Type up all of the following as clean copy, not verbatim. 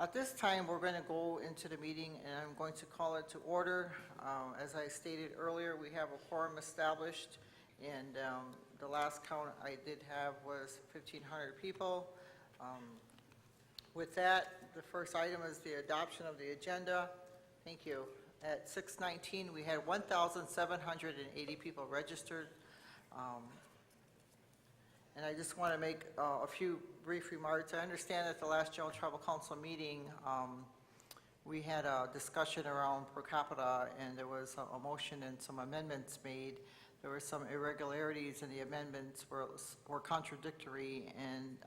At this time, we're going to go into the meeting, and I'm going to call it to order. As I stated earlier, we have a quorum established, and the last count I did have was 1,500 people. With that, the first item is the adoption of the agenda. Thank you. At 6:19, we had 1,780 people registered. And I just want to make a few brief remarks. I understand at the last General Tribal Council meeting, we had a discussion around per capita, and there was a motion and some amendments made. There were some irregularities, and the amendments were contradictory, and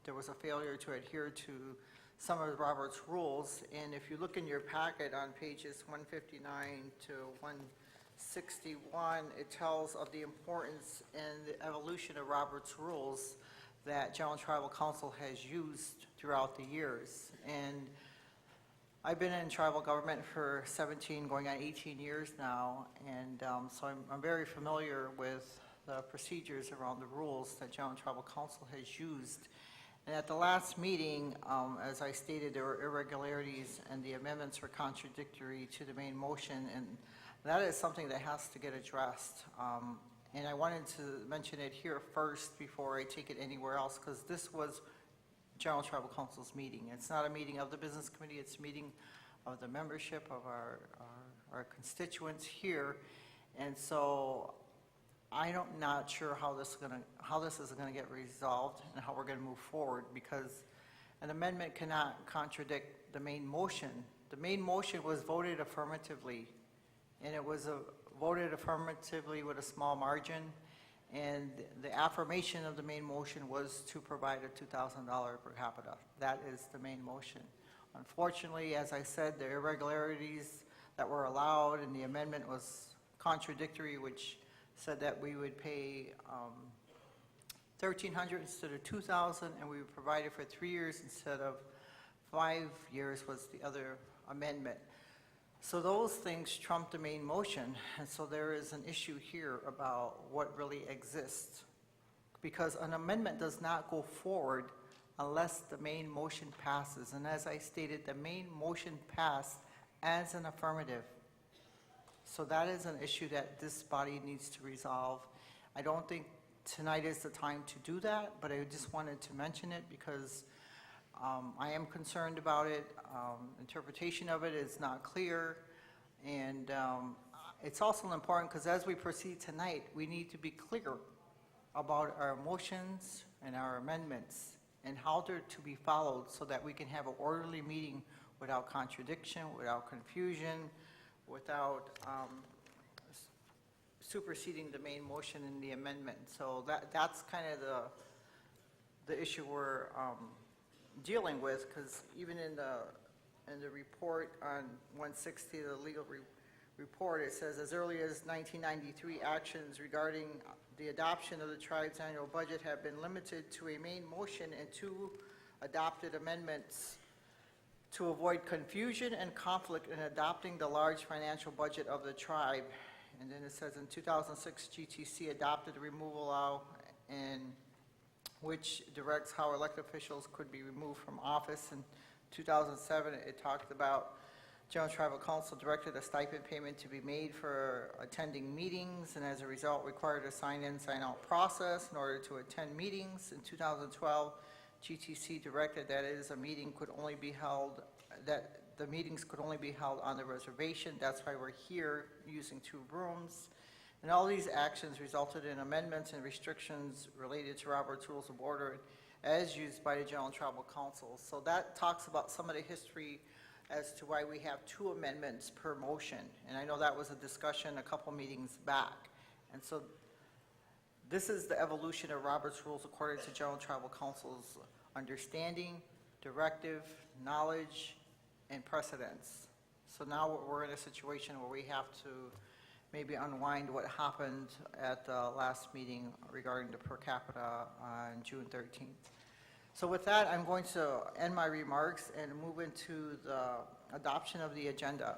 there was a failure to adhere to some of Robert's rules. And if you look in your packet on pages 159 to 161, it tells of the importance and the evolution of Robert's rules that General Tribal Council has used throughout the years. And I've been in tribal government for 17, going on 18 years now, and so I'm very familiar with the procedures around the rules that General Tribal Council has used. And at the last meeting, as I stated, there were irregularities and the amendments were contradictory to the main motion, and that is something that has to get addressed. And I wanted to mention it here first before I take it anywhere else, because this was General Tribal Council's meeting. It's not a meeting of the business committee, it's a meeting of the membership of our constituents here. And so I'm not sure how this is gonna get resolved and how we're gonna move forward, because an amendment cannot contradict the main motion. The main motion was voted affirmatively, and it was voted affirmatively with a small margin, and the affirmation of the main motion was to provide a $2,000 per capita. That is the main motion. Unfortunately, as I said, the irregularities that were allowed and the amendment was contradictory, which said that we would pay $1,300 instead of $2,000, and we would provide it for 3 years instead of 5 years was the other amendment. So those things trump the main motion, and so there is an issue here about what really exists, because an amendment does not go forward unless the main motion passes. And as I stated, the main motion passed as an affirmative. So that is an issue that this body needs to resolve. I don't think tonight is the time to do that, but I just wanted to mention it because I am concerned about it. Interpretation of it is not clear, and it's also important because as we proceed tonight, we need to be clear about our motions and our amendments and how they're to be followed so that we can have an orderly meeting without contradiction, without confusion, without superseding the main motion in the amendment. So that's kind of the issue we're dealing with, because even in the report on 160, the legal report, it says as early as 1993, actions regarding the adoption of the tribe's annual budget have been limited to a main motion and 2 adopted amendments to avoid confusion and conflict in adopting the large financial budget of the tribe. And then it says in 2006, GTC adopted the removal law, and which directs how elected officials could be removed from office. In 2007, it talked about General Tribal Council directed a stipend payment to be made for attending meetings, and as a result required a sign-in, sign-out process in order to attend meetings. In 2012, GTC directed that the meetings could only be held on the reservation. That's why we're here using 2 rooms. And all these actions resulted in amendments and restrictions related to Robert's Rules of Order as used by the General Tribal Council. So that talks about some of the history as to why we have 2 amendments per motion. And I know that was a discussion a couple meetings back. And so this is the evolution of Robert's Rules according to General Tribal Council's understanding, directive, knowledge, and precedence. So now we're in a situation where we have to maybe unwind what happened at the last meeting regarding the per capita on June 13th. So with that, I'm going to end my remarks and move into the adoption of the agenda.